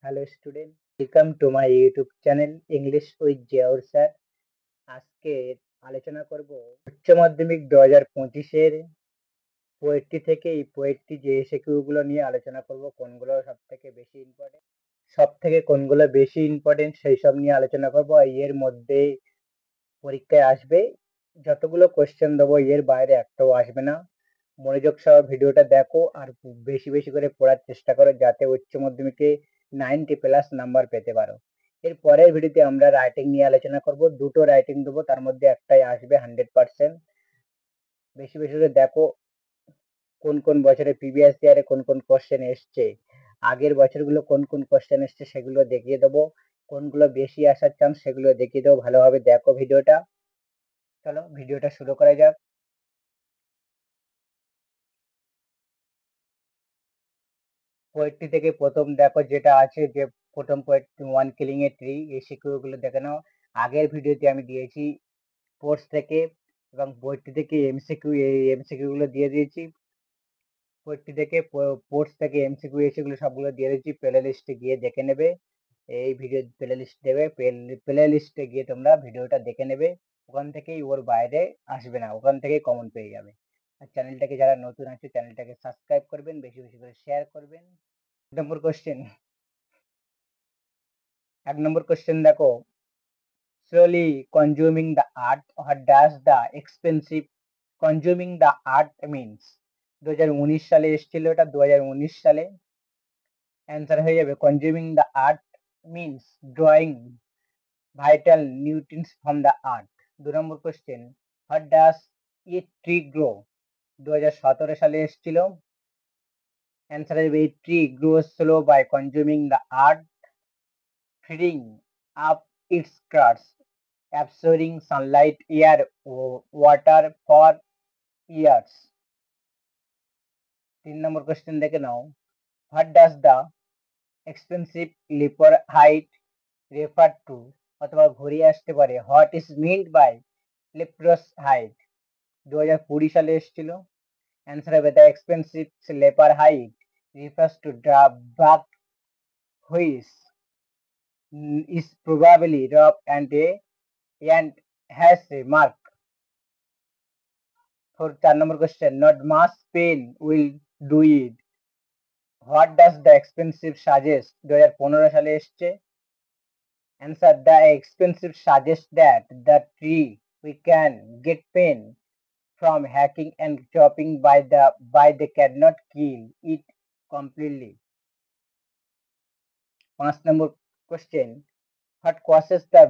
Hello student, welcome to my YouTube channel English with Ziaur sir. আজকে আলোচনা করব উচ্চ মাধ্যমিক 2025-এর পোয়েট্রি থেকে এই পোয়েট্রি যে এসএকিউ গুলো নিয়ে আলোচনা করব। কোনগুলো কোনগুলো বেশি ইম্পর্টেন্ট সেই সব নিয়ে আলোচনা করব। এর মধ্যে পরীক্ষায় আসবে যতগুলো কোশ্চেন দেবো এর বাইরে একটাও আসবে না। মনোযোগ সহ ভিডিওটা দেখো আর বেশি বেশি করে পড়ার চেষ্টা করো যাতে উচ্চ মাধ্যমিকে 90+ নাম্বার পেতে পারো। এর পরের ভিডিওতে আমরা রাইটিং নিয়ে আলোচনা করব। দুটো রাইটিং দেবো, তার মধ্যে একটাই আসবে 100%। বেশি বেশি করে দেখো কোন কোন বছরে প্রিভিয়াস ইয়ারে কোন কোন কোশ্চেন এসছে, আগের বছরগুলো কোন কোন কোশ্চেন এসছে সেগুলো দেখিয়ে দেবো, কোনগুলো বেশি আসার চান্স সেগুলো দেখিয়ে দেবো। ভালোভাবে দেখো ভিডিওটা। চলো ভিডিওটা শুরু করা যাক। পোয়েট্রি থেকে প্রথম দেখো যেটা আছে, যে প্রথম poetry one killing a tree, এই সিকিউর গুলো দেখে নাও। আগের ভিডিওতে আমি দিয়েছি কোর্স থেকে এবং পোয়েট্রি থেকে এমসিকিউ, এই এমসিকিউ গুলো দিয়ে দিয়েছি। পোয়েট্রি থেকে কোর্স থেকে এমসিকিউ এসেগুলো সবগুলো দিয়ে দিয়েছি। প্লে লিস্টে গিয়ে দেখে নেবে, এই ভিডিও প্লে লিস্ট দেবে, প্লে লিস্টে গিয়ে তোমরা ভিডিওটা দেখে নেবে। ওখান থেকেই ওর বাইরে আসবে না, ওখান থেকেই কমন পেয়ে যাবে। আর চ্যানেলটাকে যারা নতুন আছে চ্যানেলটাকে সাবস্ক্রাইব করবেন, বেশি বেশি করে শেয়ার করবেন। নম্বর কোশ্চেন, 1 নম্বর কোশ্চেন দেখো, slowly consuming the art, what does the expensive consuming the art means? 2019 সালে এসেছিল, এটা 2019 সালে। অ্যান্সার হয়ে যাবে consuming the art means drawing vital nutrients from the art. 2 নম্বর question, what does a tree grow? 2017 সালে এসেছিল। অ্যান্সার হয়ে যাবে a tree grows slow by consuming the art, feeding up its crust, absorbing sunlight, air, water for years. 3 নম্বর question দেখে নাও, what does the expensive leper height refer to? অথবা ঘুরিয়ে আসতে পারে, what is meant by leprous height? 2020 সালে এসেছিল। Answer হবে the expensive leper height refers to the bug which is probably rough and has a mark. 4 number question, not much pain will do it. What does the expensive suggest? 2015 সালে এসছে। Answer, the expensive suggests that the tree we can get pain from hacking and chopping by they cannot kill it completely. 5 number question, what causes the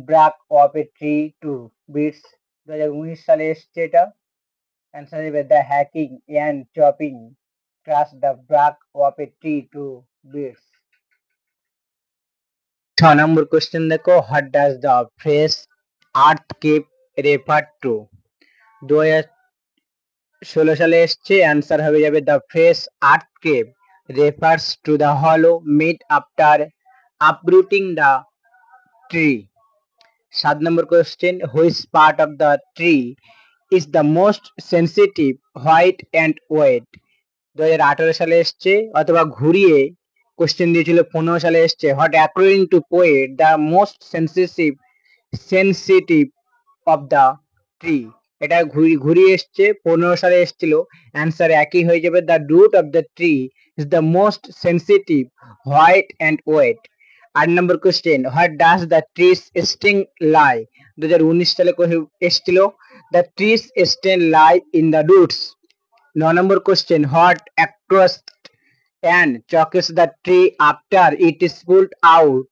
bark of a tree to beats? 2019 সালে এসছে এটা। Answer হবে the hacking and chopping crush the bark of a tree to bits. 6 নম্বর question দেখো, what does the phrase earthquake refer to? 2016 সালে এসছে। Answer হবে যাবে the phrase earthquake refers to the hollow made after uprooting the tree. 7 number question, which part of the tree is the most sensitive, white and wet? 2018 সালে এসছে, অথবা ঘুরিয়ে question দিয়েছিল 15 সালে এসছে, what according to poet the most sensitive of the tree? এটা ঘুরিয়ে এসছে, 15 সালে এসেছিল। অ্যান্সার একই হয়ে যাবে, the root of the tree is the most sensitive, white and wet. 8 number question, what does the trees stem lie? 2019 সালে এসেছিল, the trees stem lie in the roots. 9 number question, what across and chokes the tree after it is pulled out?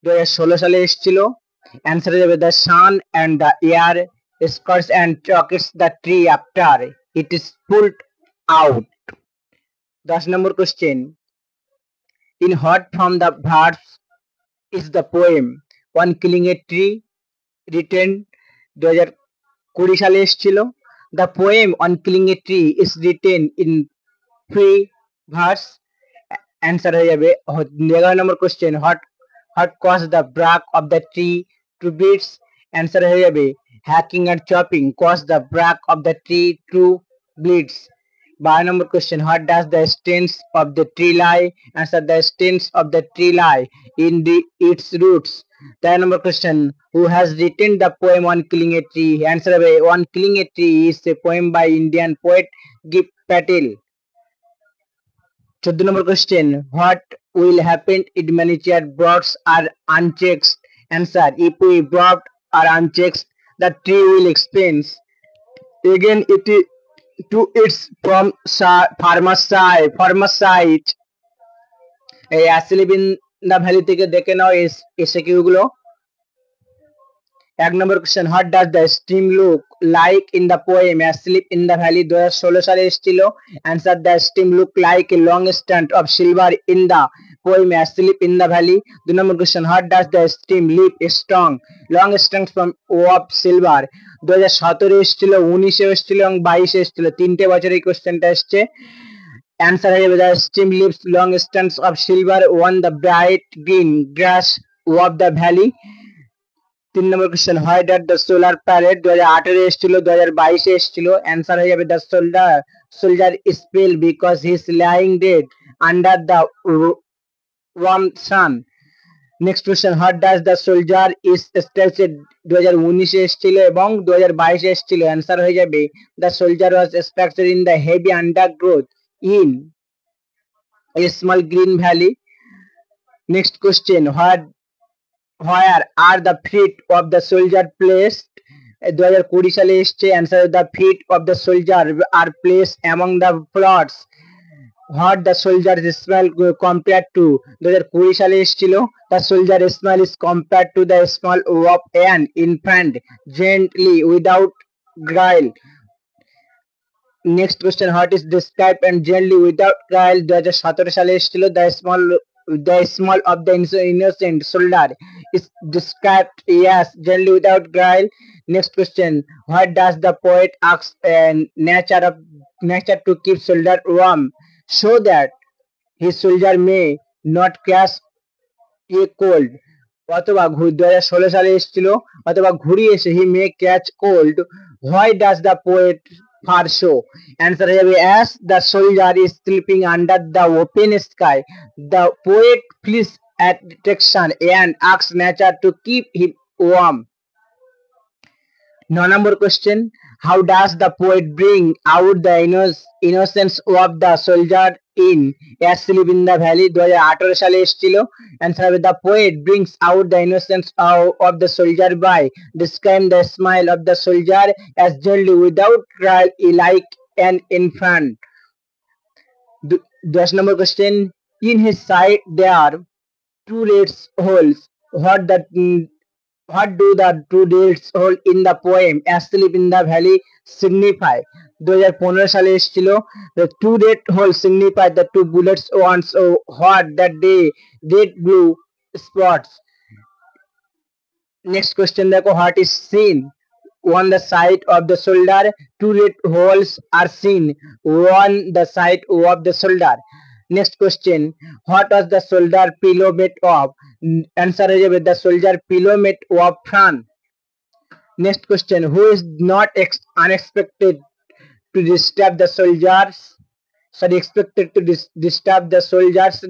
2016 সালে এসেছিল। Answer হয়ে যাবে, the sun and the air scorch and chokes the tree after it is pulled out. 10 নম্বর question, in what from the verse is the poem One Killing a Tree written? 2020 সালে এসেছিল। The poem On Killing a Tree is written in 3 verse. Answer হয়ে যাবে 11 নম্বর question, what caused the bark of the tree to bits? Answer হয়ে যাবে hacking and chopping caused the bark of the tree to bleeds. 12 number question. What does the stems of the tree lie? Answer: the stems of the tree lie in its roots. 13 number question. Who has written the poem On Killing a Tree? Answer: On Killing a Tree is a poem by Indian poet Gip Patel. 14 number question. What will happen if miniature birds are unchecked? Answer: if we birds are unchecked, the tree will expand again to its farmer side. এই asleep in the valley থেকে দেখে নাও এসে কিউগুলো। 1 নম্বর question, what does the stream look like in the poem asleep in the valley 2016 সালে এসেছিল। Answer: the stream look like a long stand of silver in the poem asleep in the valley. 2 নম্বর question, what does the stream leave strong long stand from of silver 2017 এসেছিল, 19 এসেছিল এবং 22 এসেছিল। 3টে বছর এই কোশ্চেনটা এসছে। অ্যান্সার হয়ে যাবে the stream leaves long stands of silver one the bright green grass of the valley. 3 নম্বর question, why that the solar parade 2018 এসেছিল, 2022 এসেছিল। অ্যান্সার হয়ে যাবে the soldier spell because he is lying dead under the warm sun. Next question, what does the soldier is statured 2019 এসেছিল এবং 2022 এসেছিল। Answer হয়ে যাবে the soldier was structure in the heavy আন্ডারগ্রোথ in a small green valley. Next question, where are the feet of the soldier placed? 2020 সালে এসছে। Answer: the feet of the soldier are placed among the plots. What the soldier smell compared to 2020 সালে এসেছিল। the soldier smell is compared to the smell of an infant gently without guile. Next question, what is described and gently without guile 2017 সালে এসেছিল। the small of the innocent soldier is described as gently without guile. Next question, what does the poet ask nature to keep soldier warm so that his soldier may not catch a cold? অথবা 2016 সালে এসেছিল, অথবা ঘুরিয়ে এসে he may catch cold. Why does the poet far show? Answer হবে as the soldier is sleeping under the open sky the poet flees at detection and asks nature to keep him warm. 9 number question, how does the poet bring out the innocence of the soldier in Asleep in the Valley 2018 সালে এসেছিল। Answer হবে the poet brings out the innocence of the soldier by describing the smile of the soldier as gently without cry like an infant. 10 number question, in his side there are two red holes. What do the two red holes in the poem Asleep in the Valley signify? 2015 সালে এসেছিল। The two red holes signify the two bullets once what that day red blue spots. Next question দেখো, what is seen on the side of the shoulder? Two red holes are seen on the side of the shoulder. Next question, what was the soldier pillow made of? Answer হয়ে যাবে the soldier pillow made of fern. Next question, who is not unexpected to disturb the soldiers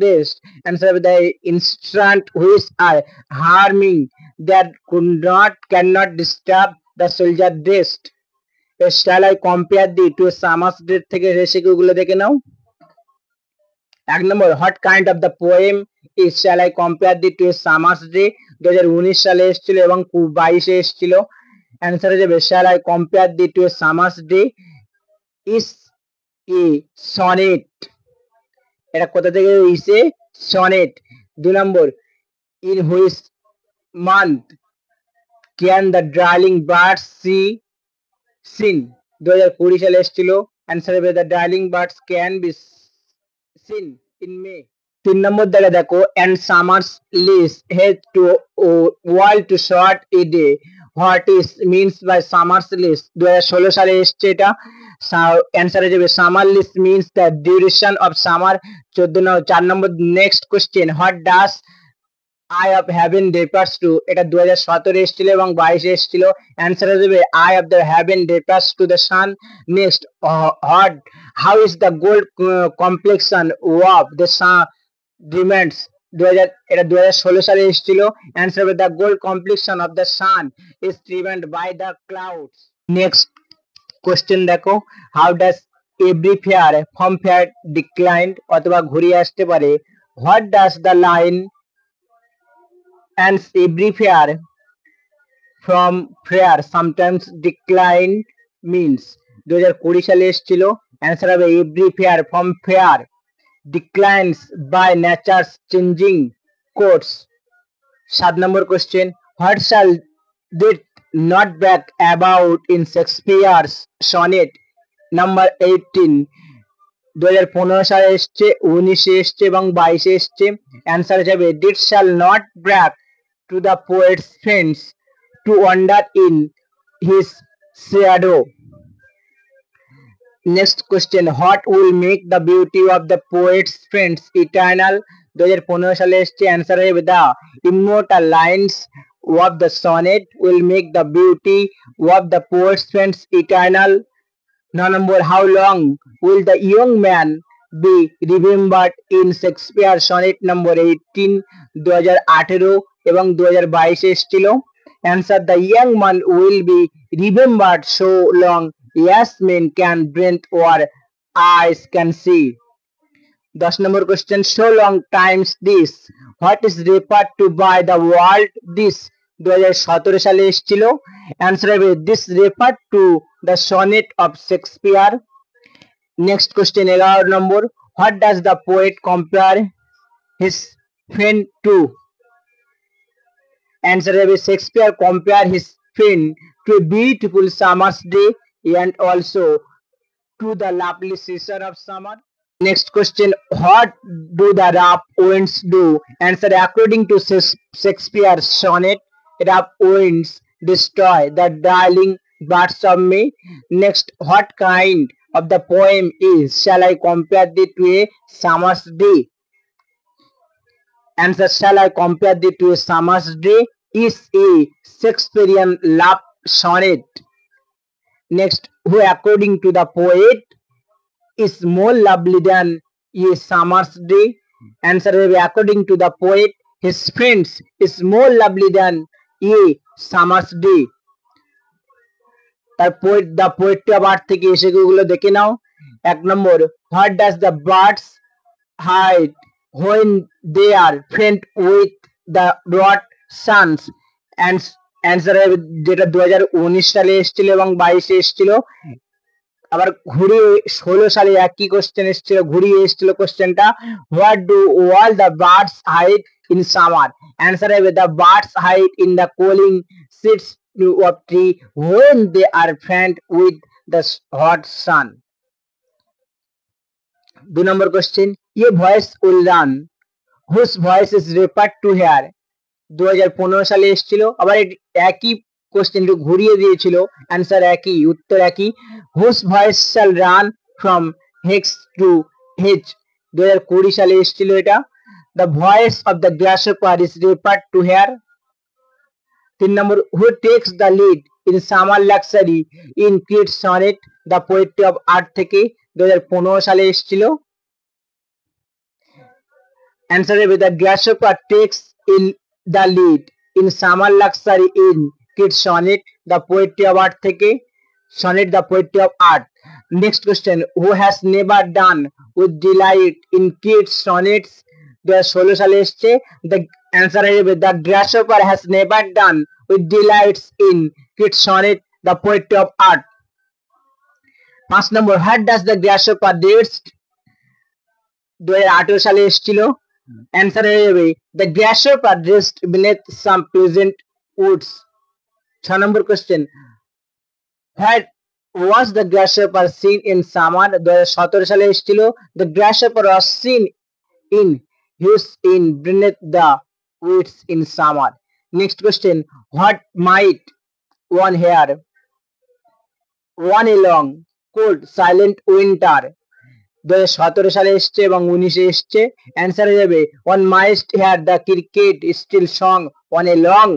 rest? Answer the instrument which are harming that cannot disturb the soldier rest. Shall I compare the to summer's day থেকে রেসিপিগুলো দেখে নাও। 1 নম্বর, what kind of the poem is shall I compare the to summer's day 2019 সালে এসেছিল এবং 22 এসেছিল। Answer হয়ে যাবে shall I compare the to summer's day is a sonnet. এটা কোথা থেকে এসে sonnet। 2 number, in which month can the darling birds sing 2020 সালে এসেছিল। অ্যান্সার হবে the darling birds can be seen in May. 3 নম্বর দাগে দেখো, and summer's lease head to world to short a day. What is means by summer's lease 2016 সালে এসেছে এটা। Answer হয়ে যাবে summer lease means the duration of summer। 4 নম্বর, next question, what does eye of heaven refers to, এটা 2017 এসেছিল এবং 22 এসেছিল। অ্যান্সার হয়ে যাবে eye of the heaven refers to the sun. Next, hot how is the gold complexion of the sun remains, 2000, এটা 2016 সালে এসেছিল। অ্যান্সার হবে the gold complexion of the sun is remained by the clouds. Next question দেখো, how does every fair from fair declined, অথবা ঘুরিয়ে আসতে পারে what does the line and every fair from fair sometimes decline means, 2020 সালে এসেছিল। Answer হবে every fair from fair declines by nature's changing course। 7 number question, what shall this not back about in Shakespeare's sonnet number 18, 2015 সালে এসছে, 19 এসছে এবং 22 এসছে। Answer যাবে it shall not brag to the poet's friends to wander in his shadow. Next question, what will make the beauty of the poet's friends eternal, 2015 সালে এসছে। Answer হবে the immortal lines of the sonnet will make the beauty of the poet's friends eternal. 9 নম্বর, how long will the young man be remembered in Shakespeare sonnet নম্বর 18, 2018 এবং 2022 এসেছিল। Answer the young man will be remembered so long as men can breathe or eyes can see. 10 নম্বর question, so long times this what is refer to by the world this, 2017 সালে এসেছিল। Answer হবে this refer to the sonnet of Shakespeare. Next question 11 নম্বর, what does the poet compare his friend to, answer হবে Shakespeare compare his friend to a beautiful summer's day and also to the lovely season of summer. Next question, what do the rough winds do? Answer, according to Shakespeare's sonnet, rough winds destroy the darling birds of May. Next, what kind of the poem is shall I compare thee to a summer's day? Answer, shall I compare thee to a summer's day is a Shakespearean love sonnet. Next, who according to the poet is more lovely than a summer's day? Answer will be according to the poet his friends is more lovely than a summer's day. তার poet the poetry of earth থেকে এসে গুলো দেখে নাও। 1 নম্বর, what does the birds hide when they are friend with the rot suns? Answer যেটা 2019 সালে এসেছিল এবং 22 এসেছিল। আবার ঘুরিয়ে 16 সালে একই কোশ্চেন এসেছিল, ঘুরিয়ে এসেছিল কোশ্চেনটা, what do all the birds hide in summer? Answer হবে the birds hide in the cooling seeds of tree when they are friend with the hot sun. 2 নম্বর question, a voice will run whose voice is referred to here, 2015 সালে এসেছিল। আবার একই question ঘুরিয়ে দিয়েছিল, answer একই, উত্তর একই। Whose voice shall run from hedge to hedge, 2020 সালে এসেছিল এটা। The voice of the grasshopper is referred to here. 3 number, who takes the lead in summer luxury in Keats sonnet the poetry of earth থেকে, 2015 সালে এসেছিল। Answer হবে the grasshopper takes in the lead in summer luxury in kids sonnet the poetry of art থেকে, sonnet the poetry of art. Next question, who has never done with delight in kids sonnets, 2016 সালে এসেছে। the answer হবে the grasshopper has never done with delights in kids sonnet the poetry of art. 5 number, what does the grasshopper rest, 2018 সালে এসেছিল। Answer হবে the grasshopper rest beneath some pleasant woods. 6 নম্বর question, what was the grasshopper seen in summer, 2017 সালে এসেছিল। The grasshopper was seen in huge in beneath the woods in summer. Next question, what might one hear one a long cold silent winter, 2017 সালে এসছে এবং 19-এ এসছে। Answer হয়ে যাবে one might hear the cricket still song on a long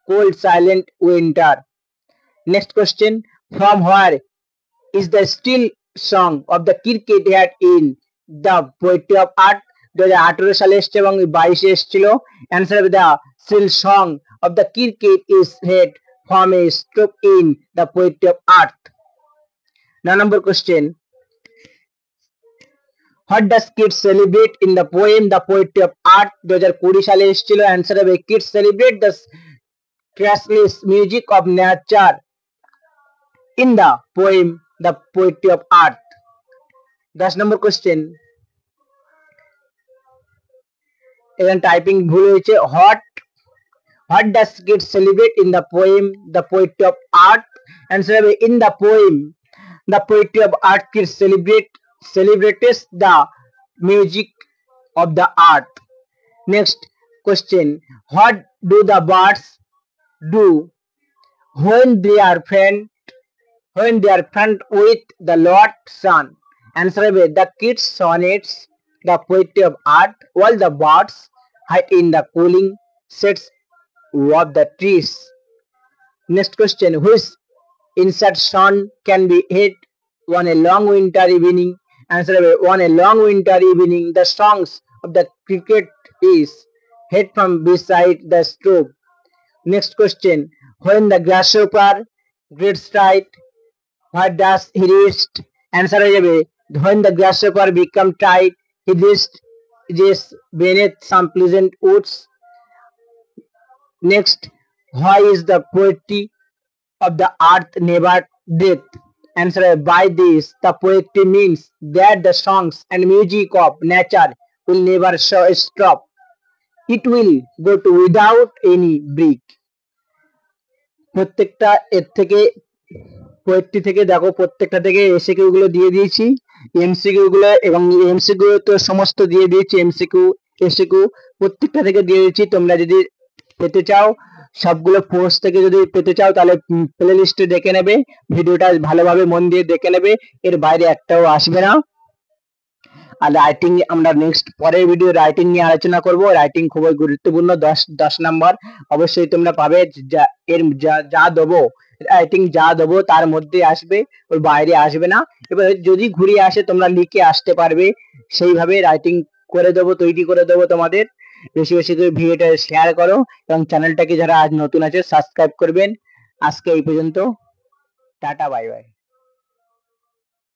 cold silent winter. Next question, from where is the still song of the cricket heard in the poetry of art। 2018 সালে এসছে এবং 22-এ এসেছিল। Answer হবে the still song of the cricket is heard from a stroke in the poetry of art। 9 number question, what does kids celebrate in the poem the poetry of art। 2020 সালে এসেছিল। Answer হবে kids celebrate the crashless music of nature in the poem the poetry of art। 10 নম্বর question, এখানে typing ভুল হয়েছে। What does kids celebrate in the poem the poetry of art. Answer হবে in the poem the poetry of art kids celebrates the music of the art। Next question, what do the birds do when they are friend with the Lord Sun। Answer হবে the kids sonnets the poetry of art while the birds hide in the cooling shades of the trees। Next question, which insect song can be heard on a long winter evening। Answer হবে on a long winter evening the songs of the cricket is heard from beside the stove। Next question, when the grasshopper gets right what does he rest। Answer হয়ে যাবে when the grasshopper become tired he rests beneath some pleasant woods। Next, why is the poetry of the earth never death। Answer by this the poetry means that the songs and music of nature will never stop, it will go to without any break। প্রত্যেকটা এর থেকে poetry থেকে দেখো, প্রত্যেকটা থেকে SCQ গুলো দিয়ে দিয়েছি, এমসিকিউ গুলো এবং এমসিকিউ তো সমস্ত দিয়ে দিয়েছি, এমসিকিউ এসিকিউ প্রত্যেকটা থেকে দিয়ে দিয়েছি। তোমরা যদি পেতে চাও সবগুলো কোর্স থেকে যদি পেতে চাও তাহলে প্লে লিস্টে দেখে নেবে, ভিডিওটা ভালোভাবে মন দিয়ে দেখে নেবে, এর বাইরে একটাও আসবে না। আর রাইটিং আমরা নেক্সট পরের ভিডিও রাইটিং নিয়ে আলোচনা করব। রাইটিং খুবই গুরুত্বপূর্ণ, 10 নাম্বার অবশ্যই তোমরা পাবে। যা দেবো রাইটিং যা দেবো তার মধ্যে আসবে, ওর বাইরে আসবে না। এবার যদি ঘুরিয়ে আসে তোমরা লিখে আসতে পারবে, সেইভাবে রাইটিং করে দেবো, তৈরি করে দেবো তোমাদের। বেশি বেশি করে ভিডিওটা শেয়ার করো এবং চ্যানেলটাকে যারা আজ নতুন আছে সাবস্ক্রাইব করবেন। আজকে এই পর্যন্ত, টাটা বাই বাই।